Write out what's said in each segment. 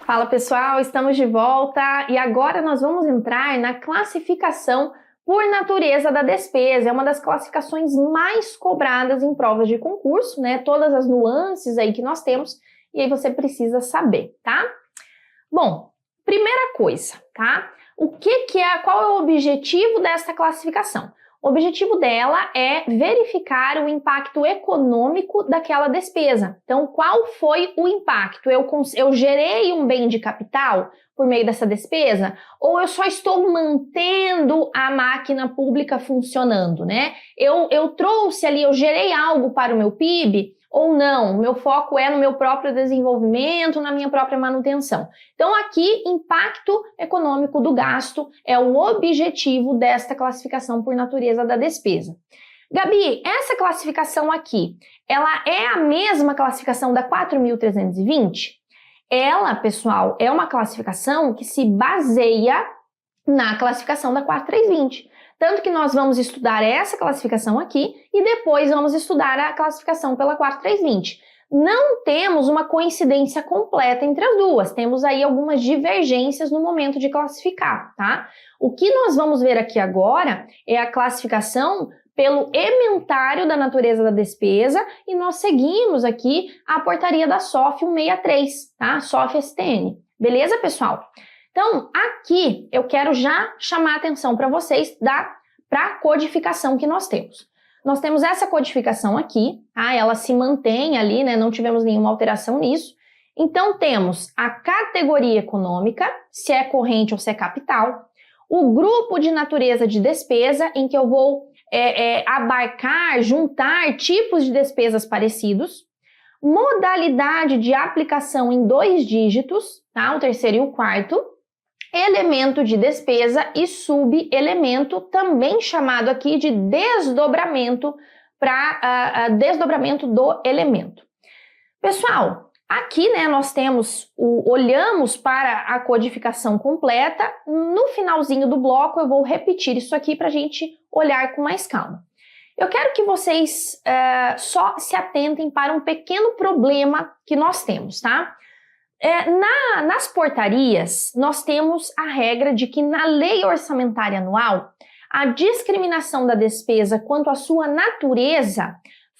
Fala pessoal, estamos de volta e agora nós vamos entrar na classificação por natureza da despesa. É uma das classificações mais cobradas em provas de concurso, né? Todas as nuances aí que nós temos e aí você precisa saber, tá? Bom, primeira coisa, tá? Qual é o objetivo dessa classificação? O objetivo dela é verificar o impacto econômico daquela despesa. Então, qual foi o impacto? Eu gerei um bem de capital por meio dessa despesa? Ou eu só estou mantendo a máquina pública funcionando, né? Eu trouxe ali, eu gerei algo para o meu PIB? Ou não, meu foco é no meu próprio desenvolvimento, na minha própria manutenção. Então aqui, impacto econômico do gasto é o objetivo desta classificação por natureza da despesa. Gabi, essa classificação aqui, ela é a mesma classificação da 4.320? Ela, pessoal, é uma classificação que se baseia na classificação da 4.320. Tanto que nós vamos estudar essa classificação aqui e depois vamos estudar a classificação pela 4.320. Não temos uma coincidência completa entre as duas, temos aí algumas divergências no momento de classificar, tá? O que nós vamos ver aqui agora é a classificação pelo ementário da natureza da despesa e nós seguimos aqui a portaria da SOF 163, tá? SOF STN. Beleza, pessoal? Então, aqui eu quero já chamar a atenção para vocês para a codificação que nós temos. Nós temos essa codificação aqui, tá? Ela se mantém ali, né? Não tivemos nenhuma alteração nisso. Então, temos a categoria econômica, se é corrente ou se é capital, o grupo de natureza de despesa, em que eu vou abarcar, juntar tipos de despesas parecidos, modalidade de aplicação em 2 dígitos, tá? O terceiro e o quarto, elemento de despesa e subelemento, também chamado aqui de desdobramento, para desdobramento do elemento. Pessoal, aqui, né, nós temos, olhamos para a codificação completa. No finalzinho do bloco eu vou repetir isso aqui para a gente olhar com mais calma. Eu quero que vocês só se atentem para um pequeno problema que nós temos, tá? Nas portarias, nós temos a regra de que na lei orçamentária anual, a discriminação da despesa quanto à sua natureza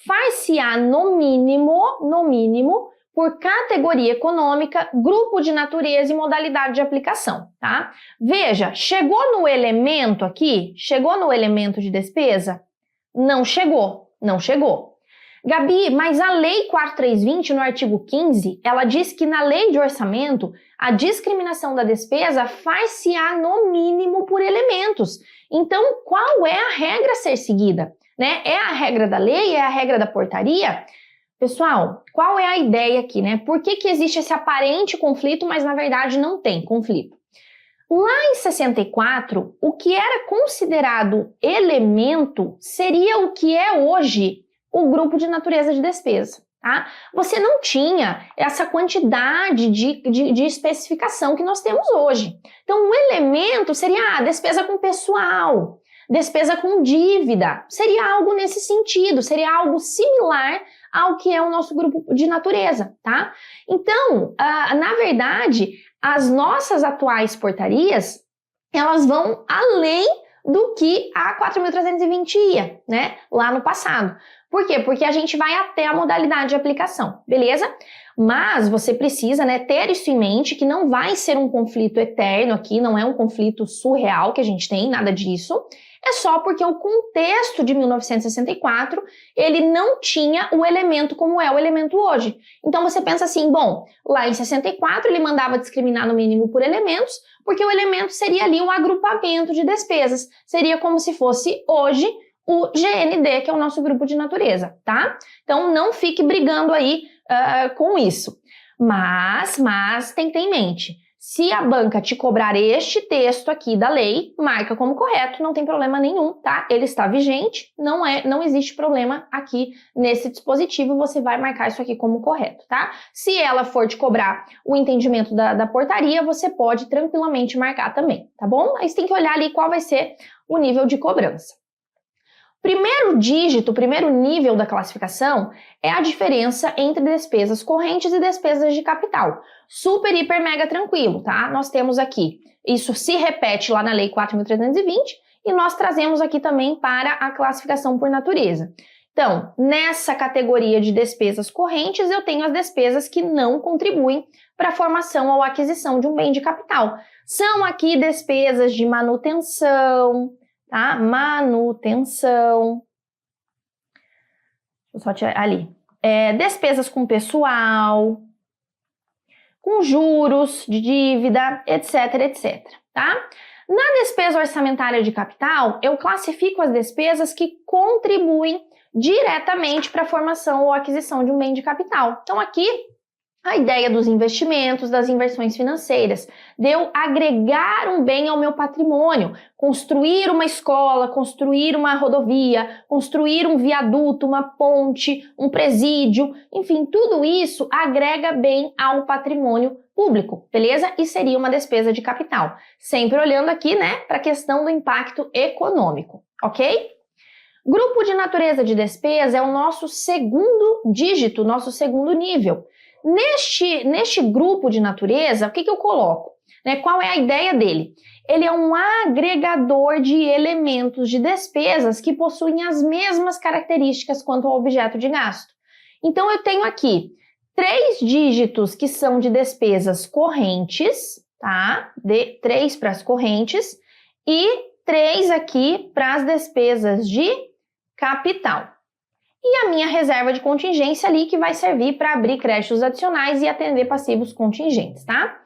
far-se-á no mínimo, por categoria econômica, grupo de natureza e modalidade de aplicação, tá? Veja, chegou no elemento aqui? Chegou no elemento de despesa? Não chegou, não chegou. Gabi, mas a Lei 4.320, no artigo 15, ela diz que na lei de orçamento, a discriminação da despesa far-se-á no mínimo por elementos. Então, qual é a regra a ser seguida? Né? É a regra da lei? É a regra da portaria? Pessoal, qual é a ideia aqui, né? Por que existe esse aparente conflito, mas na verdade não tem conflito? Lá em 64, o que era considerado elemento seria o que é hoje o grupo de natureza de despesa, tá? Você não tinha essa quantidade de especificação que nós temos hoje. Então, o elemento seria despesa com pessoal, despesa com dívida, seria algo nesse sentido, seria algo similar ao que é o nosso grupo de natureza, tá? Então, na verdade, as nossas atuais portarias, elas vão além do que a 4.320 ia, né, lá no passado. Por quê? Porque a gente vai até a modalidade de aplicação, beleza? Mas você precisa, né, ter isso em mente, que não vai ser um conflito eterno aqui, não é um conflito surreal que a gente tem, nada disso. É só porque o contexto de 1964, ele não tinha o elemento como é o elemento hoje. Então você pensa assim, bom, lá em 64 ele mandava discriminar no mínimo por elementos, porque o elemento seria ali um agrupamento de despesas. Seria como se fosse hoje o GND, que é o nosso grupo de natureza, tá? Então não fique brigando aí com isso. Mas tem que ter em mente, se a banca te cobrar este texto aqui da lei, marca como correto, não tem problema nenhum, tá? Ele está vigente, não existe problema aqui nesse dispositivo, você vai marcar isso aqui como correto, tá? Se ela for te cobrar o entendimento da portaria, você pode tranquilamente marcar também, tá bom? Aí você tem que olhar ali qual vai ser o nível de cobrança. Primeiro dígito, primeiro nível da classificação é a diferença entre despesas correntes e despesas de capital. Super, hiper, mega tranquilo, tá? Nós temos aqui, isso se repete lá na Lei 4.320 e nós trazemos aqui também para a classificação por natureza. Então, nessa categoria de despesas correntes, eu tenho as despesas que não contribuem para a formação ou aquisição de um bem de capital. São aqui despesas de manutenção, tá? Manutenção. Deixa eu só tirar ali. Despesas com pessoal, com juros de dívida, etc, etc, tá? Na despesa orçamentária de capital, eu classifico as despesas que contribuem diretamente para a formação ou aquisição de um bem de capital. Então, aqui, a ideia dos investimentos, das inversões financeiras, de eu agregar um bem ao meu patrimônio, construir uma escola, construir uma rodovia, construir um viaduto, uma ponte, um presídio, enfim, tudo isso agrega bem ao patrimônio público, beleza? E seria uma despesa de capital. Sempre olhando aqui, né, para a questão do impacto econômico, ok? Grupo de natureza de despesa é o nosso segundo dígito, nosso segundo nível. Neste grupo de natureza, o que eu coloco? Qual é a ideia dele? Ele é um agregador de elementos de despesas que possuem as mesmas características quanto ao objeto de gasto. Então, eu tenho aqui 3 dígitos que são de despesas correntes, tá? 3 para as correntes e 3 aqui para as despesas de capital. E a minha reserva de contingência ali que vai servir para abrir créditos adicionais e atender passivos contingentes, tá?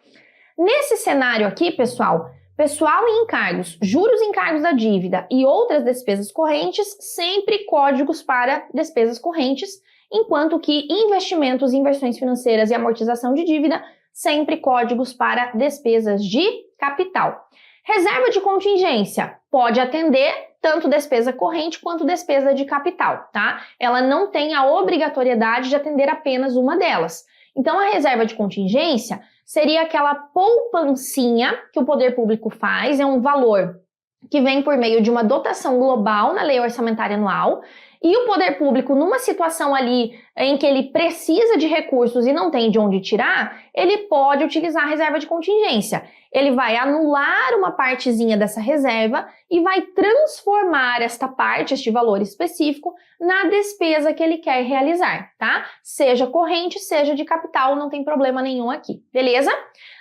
Nesse cenário aqui, pessoal e encargos, juros e encargos da dívida e outras despesas correntes, sempre códigos para despesas correntes, enquanto que investimentos, inversões financeiras e amortização de dívida, sempre códigos para despesas de capital. Reserva de contingência pode atender tanto despesa corrente quanto despesa de capital, tá? Ela não tem a obrigatoriedade de atender apenas uma delas. Então, a reserva de contingência seria aquela poupancinha que o poder público faz, é um valor que vem por meio de uma dotação global na lei orçamentária anual, e o poder público, numa situação ali em que ele precisa de recursos e não tem de onde tirar, ele pode utilizar a reserva de contingência. Ele vai anular uma partezinha dessa reserva e vai transformar esta parte, este valor específico, na despesa que ele quer realizar, tá? Seja corrente, seja de capital, não tem problema nenhum aqui, beleza?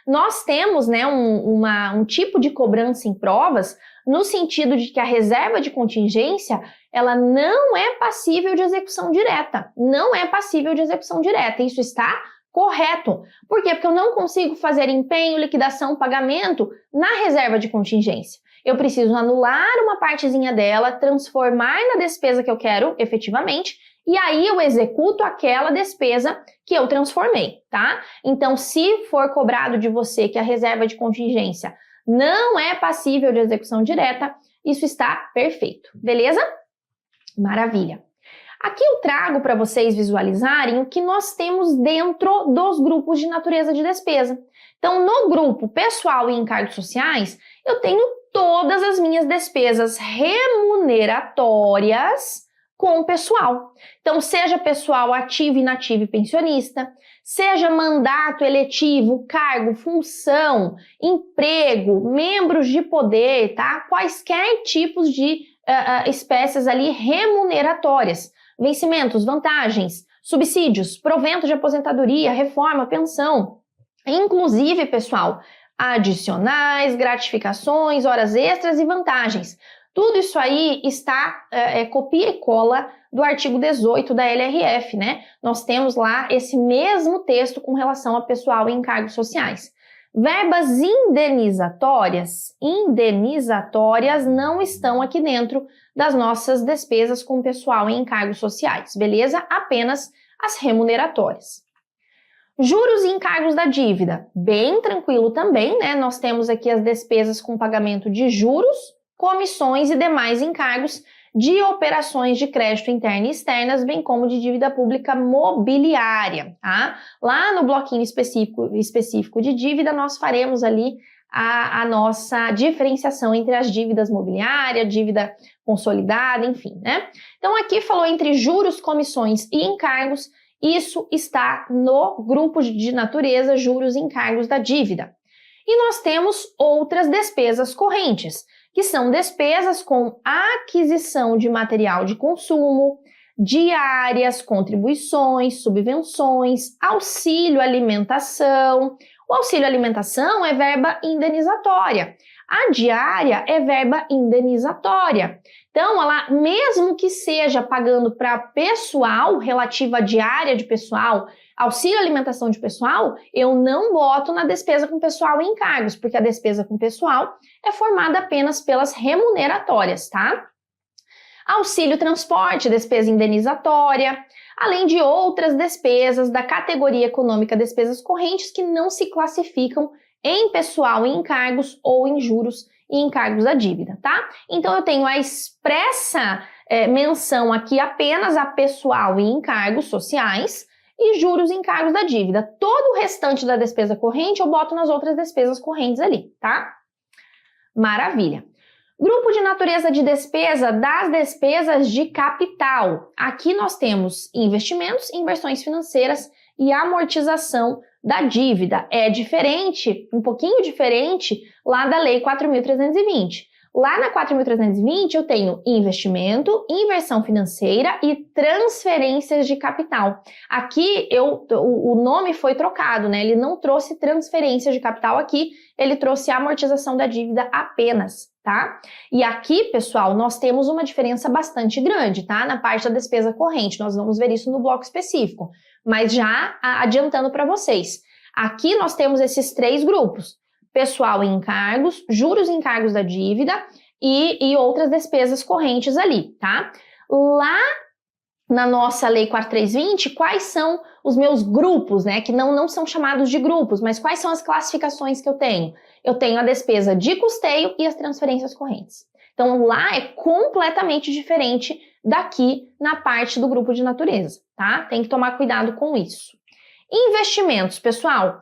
Nós temos, né, um tipo de cobrança em provas no sentido de que a reserva de contingência, ela não é passível de execução direta. Não é passível de execução direta. Isso está correto. Por quê? Porque eu não consigo fazer empenho, liquidação, pagamento na reserva de contingência. Eu preciso anular uma partezinha dela, transformar na despesa que eu quero efetivamente, e aí eu executo aquela despesa que eu transformei, tá? Então, se for cobrado de você que a reserva de contingência não é passível de execução direta, isso está perfeito, beleza? Maravilha. Aqui eu trago para vocês visualizarem o que nós temos dentro dos grupos de natureza de despesa. Então, no grupo pessoal e encargos sociais, eu tenho todas as minhas despesas remuneratórias com o pessoal. Então, seja pessoal ativo, inativo e pensionista, seja mandato eletivo, cargo, função, emprego, membros de poder, tá? Quaisquer tipos de espécies ali remuneratórias, vencimentos, vantagens, subsídios, provento de aposentadoria, reforma, pensão, inclusive, pessoal, adicionais, gratificações, horas extras e vantagens. Tudo isso aí está copia e cola do artigo 18 da LRF, né? Nós temos lá esse mesmo texto com relação a pessoal e encargos sociais. Verbas indenizatórias não estão aqui dentro das nossas despesas com pessoal e encargos sociais, beleza? Apenas as remuneratórias. Juros e encargos da dívida, bem tranquilo também, né? Nós temos aqui as despesas com pagamento de juros, comissões e demais encargos de operações de crédito interno e externas, bem como de dívida pública mobiliária, tá? Lá no bloquinho específico de dívida, nós faremos ali a nossa diferenciação entre as dívidas mobiliárias, dívida consolidada, enfim, né? Então aqui falou entre juros, comissões e encargos, isso está no grupo de natureza juros e encargos da dívida. E nós temos outras despesas correntes, que são despesas com aquisição de material de consumo, diárias, contribuições, subvenções, auxílio alimentação. O auxílio alimentação é verba indenizatória. A diária é verba indenizatória. Então, ela, mesmo que seja pagando para pessoal, relativa à diária de pessoal, auxílio alimentação de pessoal, eu não boto na despesa com pessoal e encargos, porque a despesa com pessoal é formada apenas pelas remuneratórias, tá? Auxílio transporte, despesa indenizatória, além de outras despesas da categoria econômica despesas correntes que não se classificam em pessoal e encargos ou em juros e encargos da dívida, tá? Então eu tenho a expressa menção aqui apenas a pessoal e encargos sociais e juros e encargos da dívida. Todo o restante da despesa corrente eu boto nas outras despesas correntes ali, tá? Maravilha. Grupo de natureza de despesa das despesas de capital. Aqui nós temos investimentos, inversões financeiras e amortização da dívida. É diferente, um pouquinho diferente lá da Lei 4.320. Lá na 4.320 eu tenho investimento, inversão financeira e transferências de capital. Aqui o nome foi trocado, né? Ele não trouxe transferências de capital aqui, ele trouxe amortização da dívida apenas, tá? E aqui, pessoal, nós temos uma diferença bastante grande, tá? Na parte da despesa corrente, nós vamos ver isso no bloco específico. Mas já adiantando para vocês, aqui nós temos esses três grupos: pessoal e encargos, juros e encargos da dívida e outras despesas correntes ali, tá? Lá na nossa Lei 4.320, quais são os meus grupos, né? Que não são chamados de grupos, mas quais são as classificações que eu tenho? Eu tenho a despesa de custeio e as transferências correntes. Então lá é completamente diferente daqui na parte do grupo de natureza, tá? Tem que tomar cuidado com isso. Investimentos, pessoal.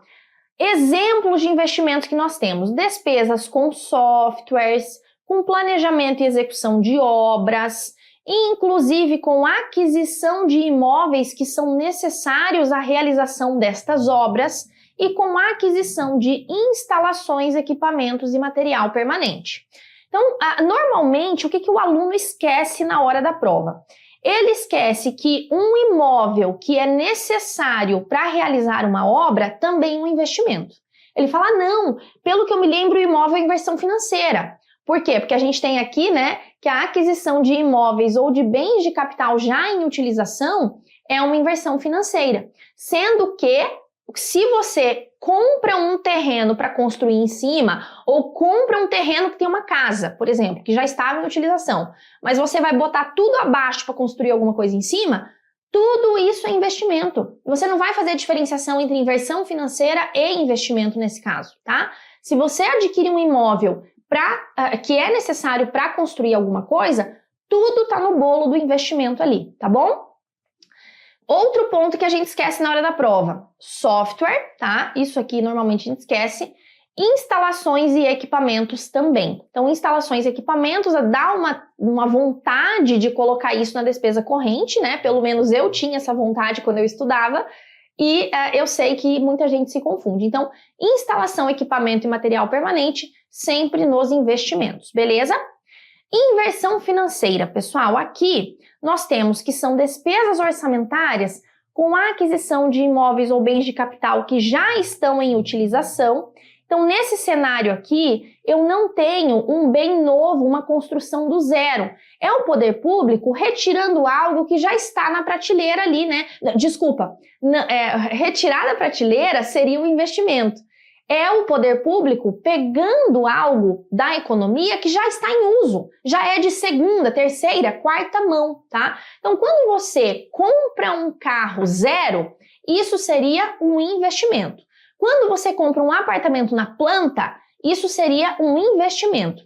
Exemplos de investimentos que nós temos: despesas com softwares, com planejamento e execução de obras, inclusive com aquisição de imóveis que são necessários à realização destas obras e com aquisição de instalações, equipamentos e material permanente. Então, normalmente, o que o aluno esquece na hora da prova? Ele esquece que um imóvel que é necessário para realizar uma obra também é um investimento. Ele fala, não, pelo que eu me lembro, o imóvel é inversão financeira. Por quê? Porque a gente tem aqui, né, que a aquisição de imóveis ou de bens de capital já em utilização é uma inversão financeira. Sendo que, se você compra um terreno para construir em cima, ou compra um terreno que tem uma casa, por exemplo, que já estava em utilização, mas você vai botar tudo abaixo para construir alguma coisa em cima, tudo isso é investimento. Você não vai fazer a diferenciação entre inversão financeira e investimento nesse caso, tá? Se você adquire um imóvel que é necessário para construir alguma coisa, tudo está no bolo do investimento ali, tá bom? Outro ponto que a gente esquece na hora da prova: software, tá? Isso aqui normalmente a gente esquece. Instalações e equipamentos também. Então, instalações e equipamentos dá uma vontade de colocar isso na despesa corrente, né? Pelo menos eu tinha essa vontade quando eu estudava. E eu sei que muita gente se confunde. Então, instalação, equipamento e material permanente, sempre nos investimentos, beleza? Inversão financeira, pessoal, aqui nós temos que são despesas orçamentárias com a aquisição de imóveis ou bens de capital que já estão em utilização. Então, nesse cenário aqui, eu não tenho um bem novo, uma construção do zero. É o poder público retirando algo que já está na prateleira ali, né? Desculpa, retirar da prateleira seria um investimento. É o poder público pegando algo da economia que já está em uso, já é de segunda, terceira, quarta mão, tá? Então, quando você compra um carro zero, isso seria um investimento. Quando você compra um apartamento na planta, isso seria um investimento.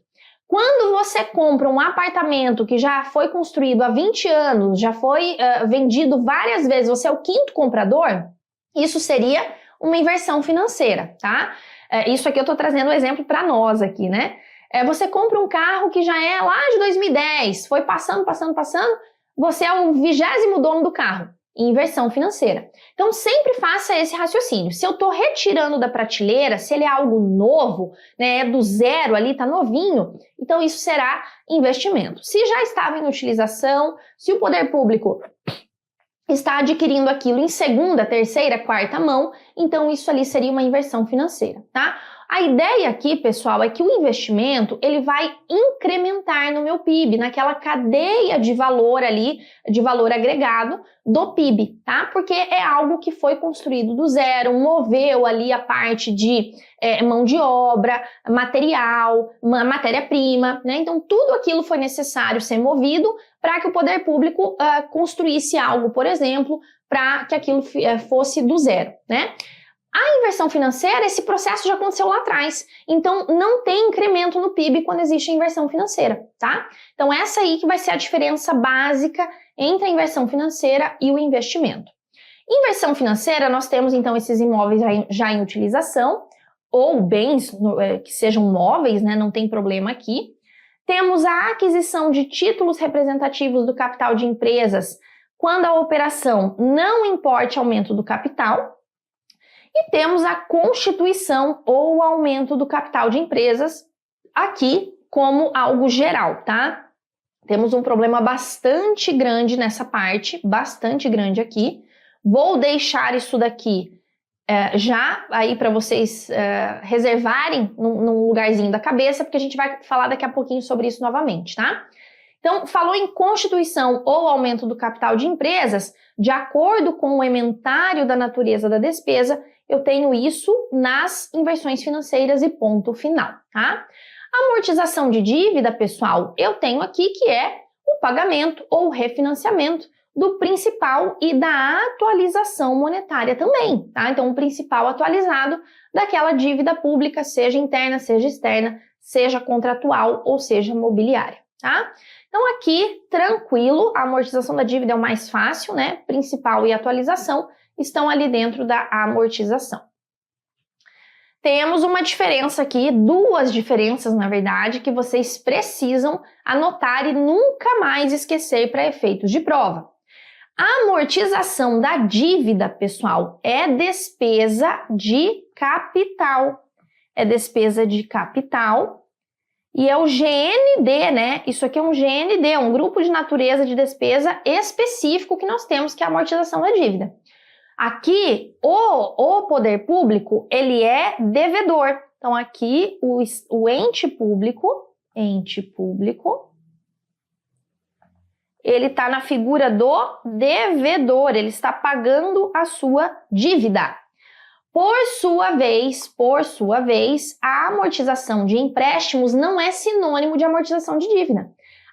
Quando você compra um apartamento que já foi construído há 20 anos, já foi vendido várias vezes, você é o quinto comprador, isso seria uma inversão financeira, tá? Isso aqui eu tô trazendo um exemplo para nós aqui, né? Você compra um carro que já é lá de 2010, foi passando, você é o 20º dono do carro, inversão financeira. Então, sempre faça esse raciocínio. Se eu estou retirando da prateleira, se ele é algo novo, né, é do zero ali, tá novinho, então isso será investimento. Se já estava em utilização, se o poder público está adquirindo aquilo em segunda, terceira, quarta mão, então isso ali seria uma inversão financeira, tá? A ideia aqui, pessoal, é que o investimento, ele vai incrementar no meu PIB, naquela cadeia de valor ali, de valor agregado do PIB, tá? Porque é algo que foi construído do zero, moveu ali a parte de mão de obra, material, matéria-prima, né? Então, tudo aquilo foi necessário ser movido para que o poder público construísse algo, por exemplo, para que aquilo fosse do zero, né? A inversão financeira, esse processo já aconteceu lá atrás, então não tem incremento no PIB quando existe a inversão financeira, tá? Então essa aí que vai ser a diferença básica entre a inversão financeira e o investimento. Inversão financeira, nós temos então esses imóveis já em utilização, ou bens que sejam móveis, né? Não tem problema aqui. Temos a aquisição de títulos representativos do capital de empresas quando a operação não importe aumento do capital. E temos a constituição ou aumento do capital de empresas aqui como algo geral, tá? Temos um problema bastante grande nessa parte, bastante grande aqui. Vou deixar isso daqui já aí para vocês reservarem num lugarzinho da cabeça, porque a gente vai falar daqui a pouquinho sobre isso novamente, tá? Então, falou em constituição ou aumento do capital de empresas, de acordo com o ementário da natureza da despesa, eu tenho isso nas inversões financeiras e ponto final, tá? Amortização de dívida, pessoal, eu tenho aqui que é o pagamento ou refinanciamento do principal e da atualização monetária também, tá? Então, o principal atualizado daquela dívida pública, seja interna, seja externa, seja contratual ou seja mobiliária, tá? Então, aqui, tranquilo, a amortização da dívida é o mais fácil, né? Principal e atualização estão ali dentro da amortização. Temos uma diferença aqui, duas diferenças, na verdade, que vocês precisam anotar e nunca mais esquecer para efeitos de prova. A amortização da dívida, pessoal, é despesa de capital. É despesa de capital. E é o GND, né? Isso aqui é um GND, um grupo de natureza de despesa específico que nós temos, que é a amortização da dívida. Aqui, o poder público, ele é devedor. Então, aqui, o ente público, ele está na figura do devedor, ele está pagando a sua dívida. Por sua vez, a amortização de empréstimos não é sinônimo de amortização de dívida.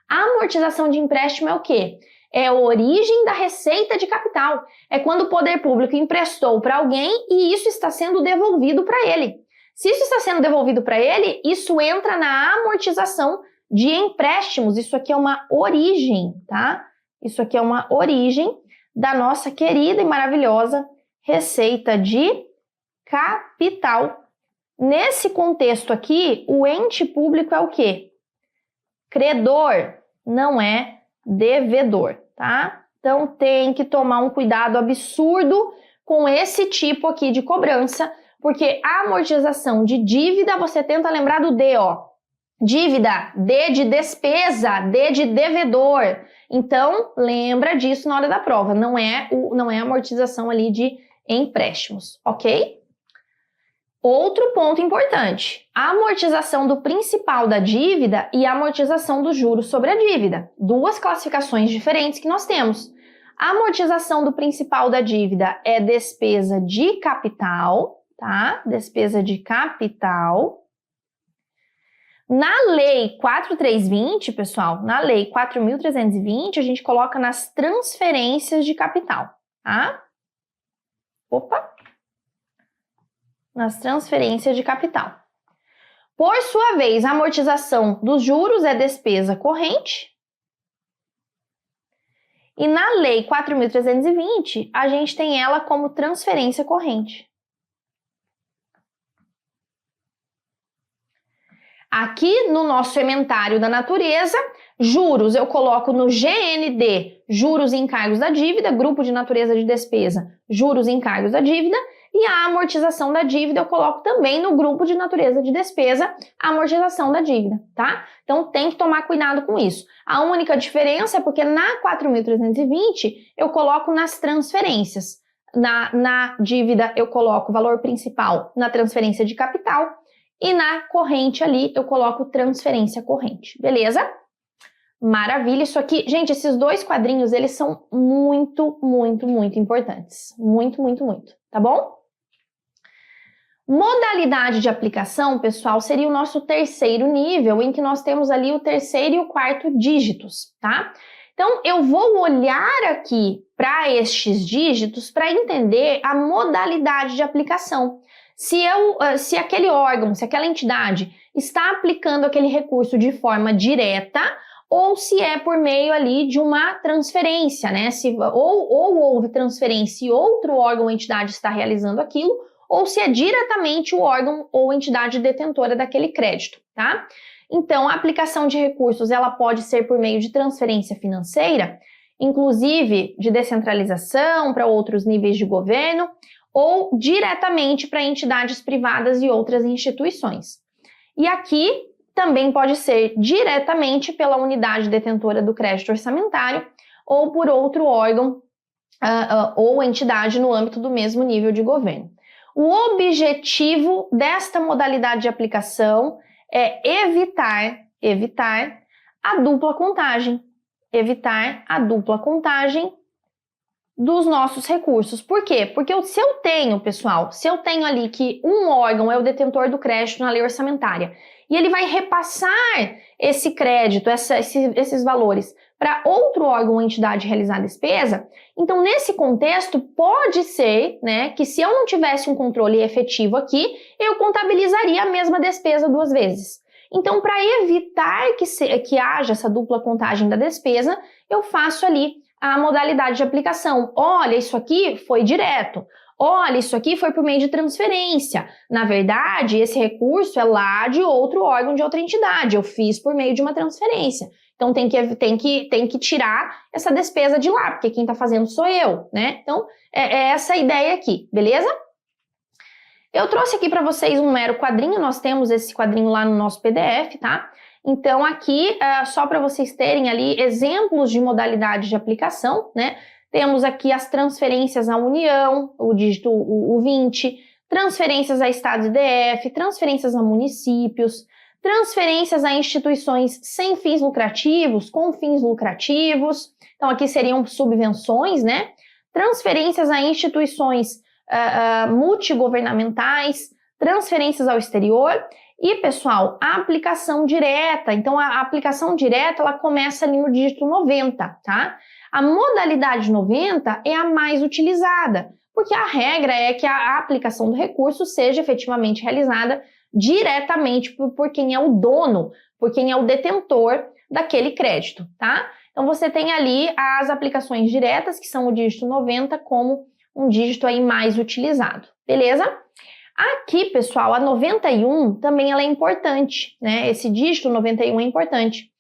A amortização de empréstimo é o quê? É a origem da receita de capital. É quando o poder público emprestou para alguém e isso está sendo devolvido para ele. Se isso está sendo devolvido para ele, isso entra na amortização de empréstimos. Isso aqui é uma origem, tá? Isso aqui é uma origem da nossa querida e maravilhosa receita de capital. Nesse contexto aqui, o ente público é o quê? Credor, não é devedor, tá? Então tem que tomar um cuidado absurdo com esse tipo aqui de cobrança, porque a amortização de dívida, você tenta lembrar do D, ó. Dívida, D de despesa, D de devedor. Então, lembra disso na hora da prova, não é amortização ali de empréstimos, ok? Outro ponto importante, a amortização do principal da dívida e a amortização dos juros sobre a dívida. Duas classificações diferentes que nós temos. A amortização do principal da dívida é despesa de capital, tá? Despesa de capital. Na Lei 4.320, pessoal, na Lei 4.320, a gente coloca nas transferências de capital, tá? Opa! Nas transferências de capital. Por sua vez, a amortização dos juros é despesa corrente. E na Lei 4.320, a gente tem ela como transferência corrente. Aqui no nosso ementário da natureza, juros eu coloco no GND, juros e encargos da dívida, grupo de natureza de despesa, juros e encargos da dívida, e a amortização da dívida eu coloco também no grupo de natureza de despesa, amortização da dívida, tá? Então tem que tomar cuidado com isso. A única diferença é porque na 4.320 eu coloco nas transferências. Na dívida eu coloco o valor principal na transferência de capital e na corrente ali eu coloco transferência corrente, beleza? Maravilha, isso aqui, gente, esses dois quadrinhos, eles são muito, muito, muito importantes. Muito, muito, muito, tá bom? Modalidade de aplicação, pessoal, seria o nosso terceiro nível, em que nós temos ali o terceiro e o quarto dígitos, tá? Então, eu vou olhar aqui para estes dígitos para entender a modalidade de aplicação. Se aquele órgão, se aquela entidade está aplicando aquele recurso de forma direta ou se é por meio ali de uma transferência, né? Ou houve transferência e outro órgão ou entidade está realizando aquilo, ou se é diretamente o órgão ou entidade detentora daquele crédito, tá? Então, a aplicação de recursos, ela pode ser por meio de transferência financeira, inclusive de descentralização para outros níveis de governo, ou diretamente para entidades privadas e outras instituições. E aqui também pode ser diretamente pela unidade detentora do crédito orçamentário ou por outro órgão ou entidade no âmbito do mesmo nível de governo. O objetivo desta modalidade de aplicação é evitar a dupla contagem. Evitar a dupla contagem dos nossos recursos. Por quê? Porque se eu tenho ali que um órgão é o detentor do crédito na lei orçamentária e ele vai repassar esse crédito, esses valores, para outro órgão ou entidade realizar a despesa, então nesse contexto pode ser, né, que se eu não tivesse um controle efetivo aqui, eu contabilizaria a mesma despesa duas vezes. Então, para evitar que haja essa dupla contagem da despesa, eu faço ali a modalidade de aplicação. Olha, isso aqui foi direto. Olha, isso aqui foi por meio de transferência. Na verdade, esse recurso é lá de outro órgão, de outra entidade. Eu fiz por meio de uma transferência. Então, tem que tirar essa despesa de lá, porque quem está fazendo sou eu, né? Então, é essa a ideia aqui, beleza? Eu trouxe aqui para vocês um mero quadrinho. Nós temos esse quadrinho lá no nosso PDF, tá? Então, aqui, só para vocês terem ali exemplos de modalidade de aplicação, né? Temos aqui as transferências à União, o dígito o 20, transferências a estados e DF, transferências a municípios, transferências a instituições sem fins lucrativos, com fins lucrativos. Então, aqui seriam subvenções, né? Transferências a instituições multigovernamentais, transferências ao exterior. E, pessoal, a aplicação direta. Então, a aplicação direta, ela começa ali no dígito 90, tá? A modalidade 90 é a mais utilizada, porque a regra é que a aplicação do recurso seja efetivamente realizada diretamente por quem é o dono, por quem é o detentor daquele crédito, tá? Então, você tem ali as aplicações diretas, que são o dígito 90, como um dígito aí mais utilizado, beleza? Aqui, pessoal, a 91 também ela é importante, né? Esse dígito 91 é importante.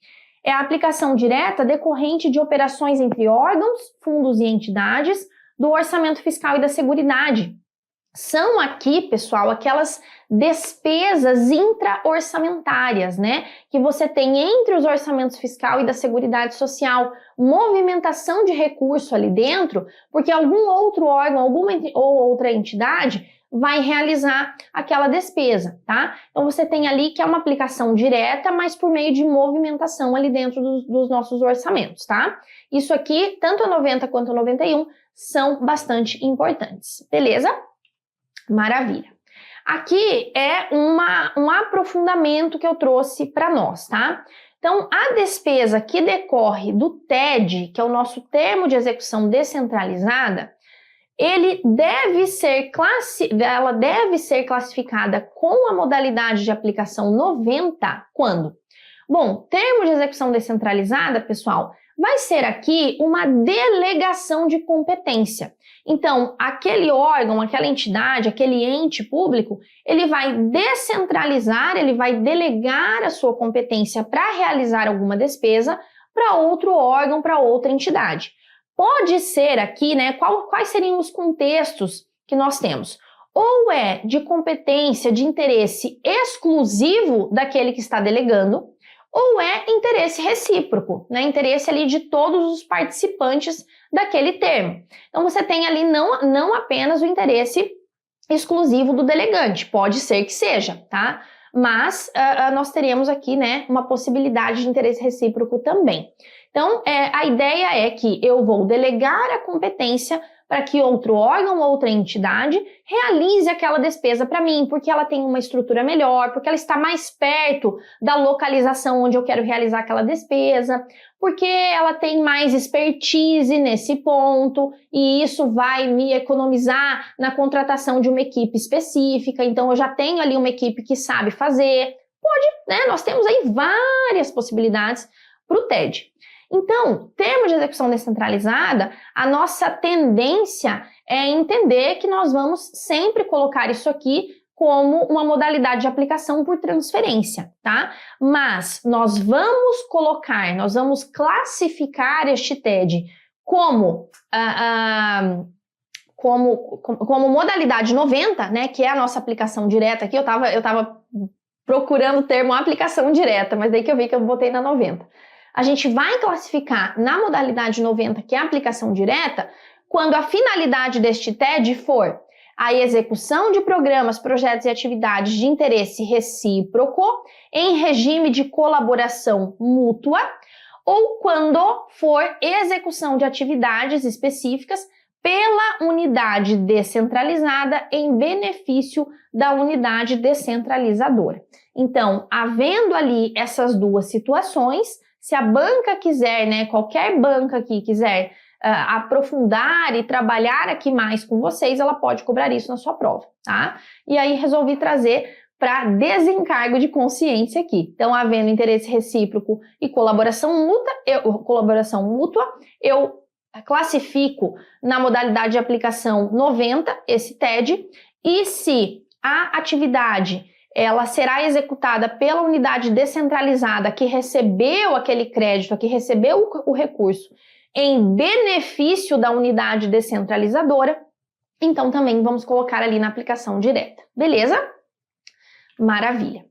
É a aplicação direta decorrente de operações entre órgãos, fundos e entidades do orçamento fiscal e da Seguridade. São aqui, pessoal, aquelas despesas intra-orçamentárias, né? Que você tem entre os orçamentos fiscal e da Seguridade Social, movimentação de recurso ali dentro, porque algum outro órgão, alguma ou outra entidade vai realizar aquela despesa, tá? Então, você tem ali que é uma aplicação direta, mas por meio de movimentação ali dentro dos nossos orçamentos, tá? Isso aqui, tanto a 90 quanto a 91, são bastante importantes, beleza? Maravilha. Aqui é um aprofundamento que eu trouxe para nós, tá? Então, a despesa que decorre do TED, que é o nosso termo de execução descentralizada, ela deve ser classificada com a modalidade de aplicação 90 quando? Bom, termo de execução descentralizada, pessoal, vai ser aqui uma delegação de competência. Então, aquele órgão, aquela entidade, aquele ente público, ele vai descentralizar, ele vai delegar a sua competência para realizar alguma despesa para outro órgão, para outra entidade. Pode ser aqui, né, quais seriam os contextos que nós temos? Ou é de competência, de interesse exclusivo daquele que está delegando, ou é interesse recíproco, né? Interesse ali de todos os participantes daquele termo. Então, você tem ali não apenas o interesse exclusivo do delegante, pode ser que seja, tá? Mas nós teremos aqui, né, uma possibilidade de interesse recíproco também. Então, a ideia é que eu vou delegar a competência para que outro órgão, outra entidade, realize aquela despesa para mim, porque ela tem uma estrutura melhor, porque ela está mais perto da localização onde eu quero realizar aquela despesa, porque ela tem mais expertise nesse ponto, e isso vai me economizar na contratação de uma equipe específica, então eu já tenho ali uma equipe que sabe fazer. Pode, né? Nós temos aí várias possibilidades para o TED. Então, termos de execução descentralizada, a nossa tendência é entender que nós vamos sempre colocar isso aqui como uma modalidade de aplicação por transferência, tá? Mas nós vamos classificar este TED como modalidade 90, né? Que é a nossa aplicação direta aqui. Eu tava procurando o termo aplicação direta, mas daí que eu vi que eu botei na 90. A gente vai classificar na modalidade 90, que é a aplicação direta, quando a finalidade deste TED for a execução de programas, projetos e atividades de interesse recíproco em regime de colaboração mútua, ou quando for execução de atividades específicas pela unidade descentralizada em benefício da unidade descentralizadora. Então, havendo ali essas duas situações, se a banca quiser, né, qualquer banca aqui quiser aprofundar e trabalhar aqui mais com vocês, ela pode cobrar isso na sua prova, tá? E aí resolvi trazer para desencargo de consciência aqui. Então, havendo interesse recíproco e colaboração mútua, eu classifico na modalidade de aplicação 90 esse TED, e se a atividade ela será executada pela unidade descentralizada que recebeu aquele crédito, que recebeu o recurso em benefício da unidade descentralizadora, então também vamos colocar ali na aplicação direta. Beleza? Maravilha.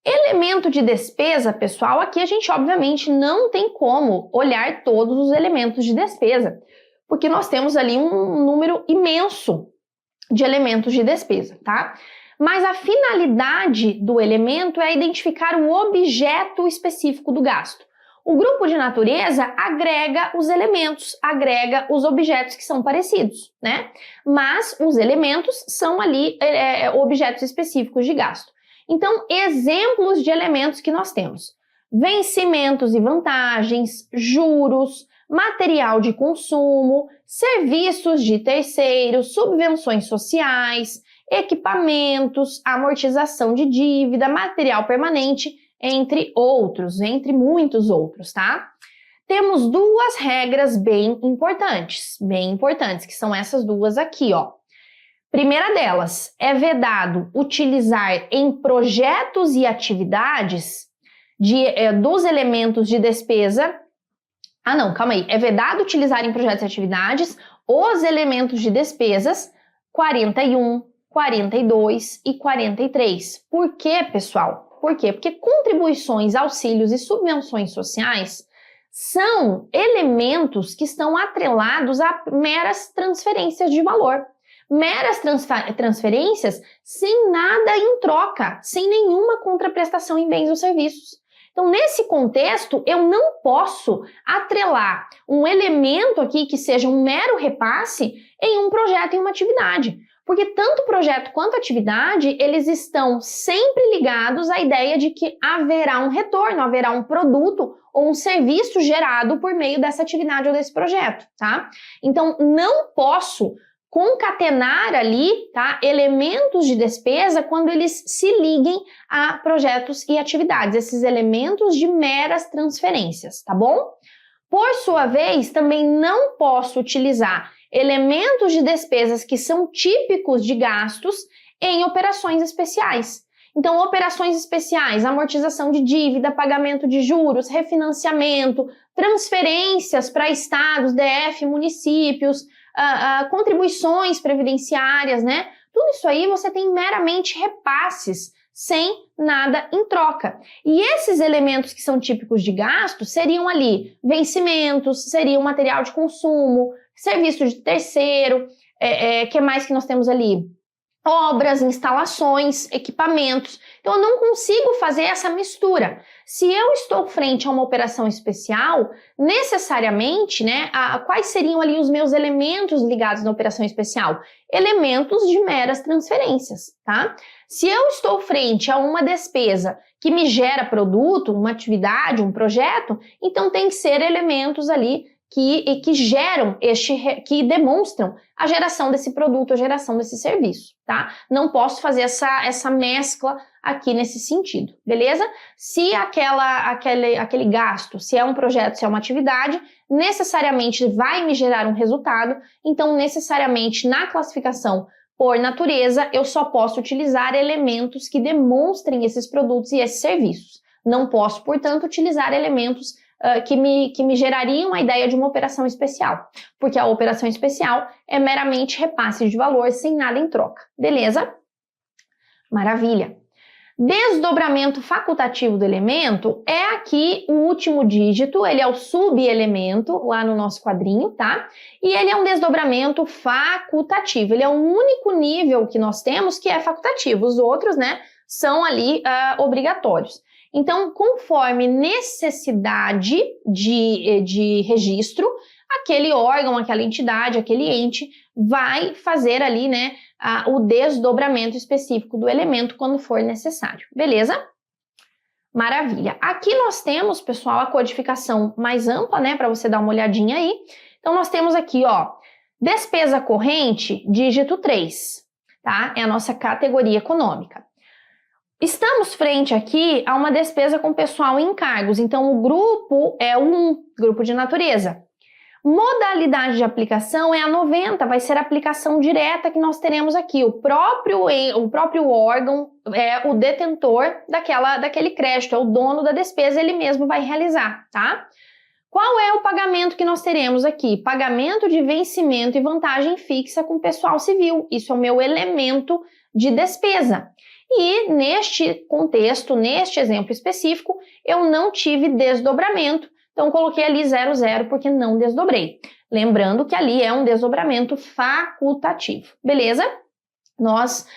Elemento de despesa, pessoal, aqui a gente obviamente não tem como olhar todos os elementos de despesa, porque nós temos ali um número imenso de elementos de despesa, tá? Mas a finalidade do elemento é identificar o objeto específico do gasto. O grupo de natureza agrega os elementos, agrega os objetos que são parecidos, né? Mas os elementos são ali objetos específicos de gasto. Então, exemplos de elementos que nós temos: vencimentos e vantagens, juros, material de consumo, serviços de terceiros, subvenções sociais, equipamentos, amortização de dívida, material permanente, entre outros, entre muitos outros, tá? Temos duas regras bem importantes, que são essas duas aqui, ó. Primeira delas, é vedado utilizar em projetos e atividades dos elementos de despesa. Ah, não, calma aí. É vedado utilizar em projetos e atividades os elementos de despesas 41, 42 e 43. Por quê, pessoal? Por quê? Porque contribuições, auxílios e subvenções sociais são elementos que estão atrelados a meras transferências de valor. Meras transferências sem nada em troca, sem nenhuma contraprestação em bens ou serviços. Então, nesse contexto, eu não posso atrelar um elemento aqui que seja um mero repasse em um projeto e uma atividade. Porque tanto o projeto quanto a atividade, eles estão sempre ligados à ideia de que haverá um retorno, haverá um produto ou um serviço gerado por meio dessa atividade ou desse projeto, tá? Então, não posso concatenar ali, tá, elementos de despesa quando eles se liguem a projetos e atividades, esses elementos de meras transferências, tá bom? Por sua vez, também não posso utilizar elementos de despesas que são típicos de gastos em operações especiais. Então, operações especiais, amortização de dívida, pagamento de juros, refinanciamento, transferências para estados, DF, municípios, contribuições previdenciárias, né? Tudo isso aí você tem meramente repasses, sem nada em troca. E esses elementos que são típicos de gasto seriam ali vencimentos, seriam material de consumo, serviço de terceiro, que mais que nós temos ali? Obras, instalações, equipamentos. Então, eu não consigo fazer essa mistura. Se eu estou frente a uma operação especial, necessariamente, né, quais seriam ali os meus elementos ligados na operação especial? Elementos de meras transferências, tá? Se eu estou frente a uma despesa que me gera produto, uma atividade, um projeto, então tem que ser elementos ali que geram que demonstram a geração desse produto, a geração desse serviço, tá? Não posso fazer essa mescla aqui nesse sentido, beleza? Se aquele gasto, se é um projeto, se é uma atividade, necessariamente vai me gerar um resultado, então necessariamente na classificação por natureza, eu só posso utilizar elementos que demonstrem esses produtos e esses serviços. Não posso, portanto, utilizar elementos que me gerariam a ideia de uma operação especial, porque a operação especial é meramente repasse de valor sem nada em troca, beleza? Maravilha! Desdobramento facultativo do elemento é aqui o último dígito, ele é o subelemento lá no nosso quadrinho, tá? E ele é um desdobramento facultativo, ele é o único nível que nós temos que é facultativo, os outros, né, são ali obrigatórios. Então, conforme necessidade de registro, aquele órgão, aquela entidade, aquele ente vai fazer ali, né, o desdobramento específico do elemento quando for necessário. Beleza? Maravilha. Aqui nós temos, pessoal, a codificação mais ampla, né, para você dar uma olhadinha aí. Então, nós temos aqui, ó, despesa corrente, dígito 3, tá? É a nossa categoria econômica. Estamos frente aqui a uma despesa com pessoal em encargos, então o grupo é o grupo de natureza. Modalidade de aplicação é a 90, vai ser a aplicação direta que nós teremos aqui. O próprio órgão é o detentor daquele crédito, é o dono da despesa, ele mesmo vai realizar, tá? Qual é o pagamento que nós teremos aqui? Pagamento de vencimento e vantagem fixa com pessoal civil. Isso é o meu elemento de despesa. E neste contexto, neste exemplo específico, eu não tive desdobramento, então coloquei ali 00 porque não desdobrei. Lembrando que ali é um desdobramento facultativo, beleza? Nós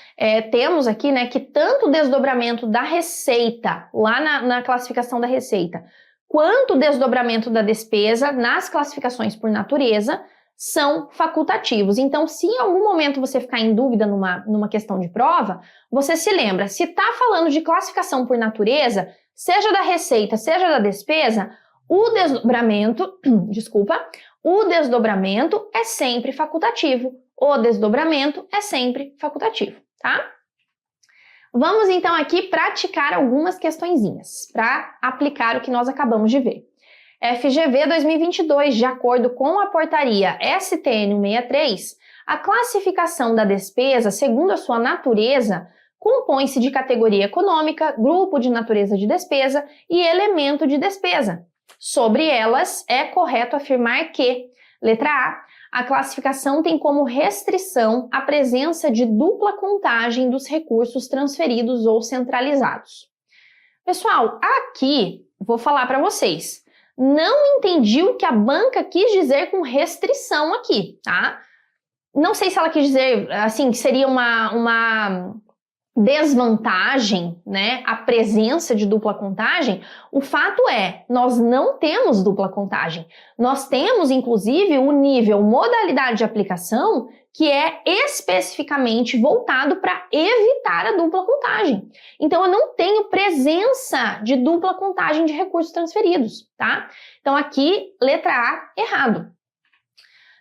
temos aqui, né, que tanto o desdobramento da receita, lá na classificação da receita, quanto o desdobramento da despesa nas classificações por natureza, são facultativos. Então, se em algum momento você ficar em dúvida numa questão de prova, você se lembra, se está falando de classificação por natureza, seja da receita, seja da despesa, o desdobramento é sempre facultativo. O desdobramento é sempre facultativo, tá? Vamos então aqui praticar algumas questõezinhas para aplicar o que nós acabamos de ver. FGV 2022, de acordo com a portaria STN 163, a classificação da despesa, segundo a sua natureza, compõe-se de categoria econômica, grupo de natureza de despesa e elemento de despesa. Sobre elas, é correto afirmar que, letra A classificação tem como restrição a presença de dupla contagem dos recursos transferidos ou centralizados. Pessoal, aqui vou falar para vocês. Não entendi o que a banca quis dizer com restrição aqui, tá? Não sei se ela quis dizer, assim, que seria uma desvantagem, né, a presença de dupla contagem. O fato é, nós não temos dupla contagem. Nós temos, inclusive, o nível modalidade de aplicação que é especificamente voltado para evitar a dupla contagem. Então, eu não tenho presença de dupla contagem de recursos transferidos, tá? Então, aqui, letra A, errado.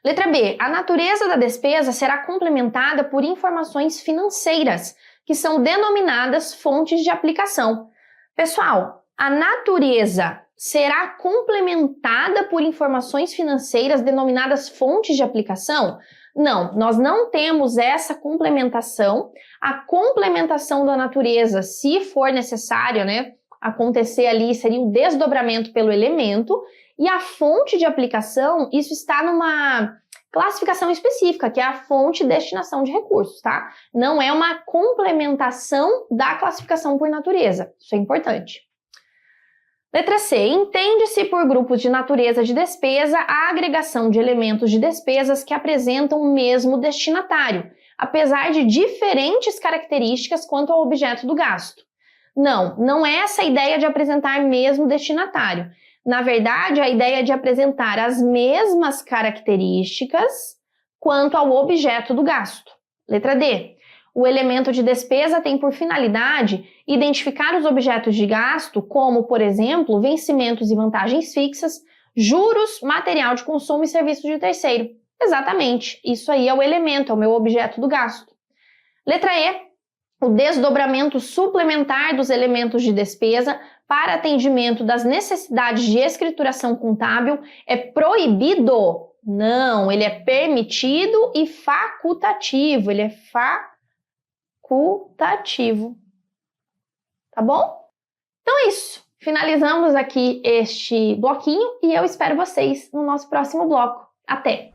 Letra B, a natureza da despesa será complementada por informações financeiras, que são denominadas fontes de aplicação. Pessoal, a natureza será complementada por informações financeiras denominadas fontes de aplicação? Não, nós não temos essa complementação. A complementação da natureza, se for necessário, né, acontecer ali, seria o desdobramento pelo elemento, e a fonte de aplicação, isso está numa classificação específica, que é a fonte de destinação de recursos, tá? Não é uma complementação da classificação por natureza, isso é importante. Letra C. Entende-se por grupos de natureza de despesa a agregação de elementos de despesas que apresentam o mesmo destinatário, apesar de diferentes características quanto ao objeto do gasto. Não, não é essa a ideia de apresentar mesmo destinatário. Na verdade, a ideia é de apresentar as mesmas características quanto ao objeto do gasto. Letra D. O elemento de despesa tem por finalidade identificar os objetos de gasto, como, por exemplo, vencimentos e vantagens fixas, juros, material de consumo e serviços de terceiro. Exatamente, isso aí é o elemento, é o meu objeto do gasto. Letra E. O desdobramento suplementar dos elementos de despesa para atendimento das necessidades de escrituração contábil é proibido? Não, ele é permitido e facultativo, ele é facultativo. Tá bom? Então é isso. Finalizamos aqui este bloquinho e eu espero vocês no nosso próximo bloco. Até!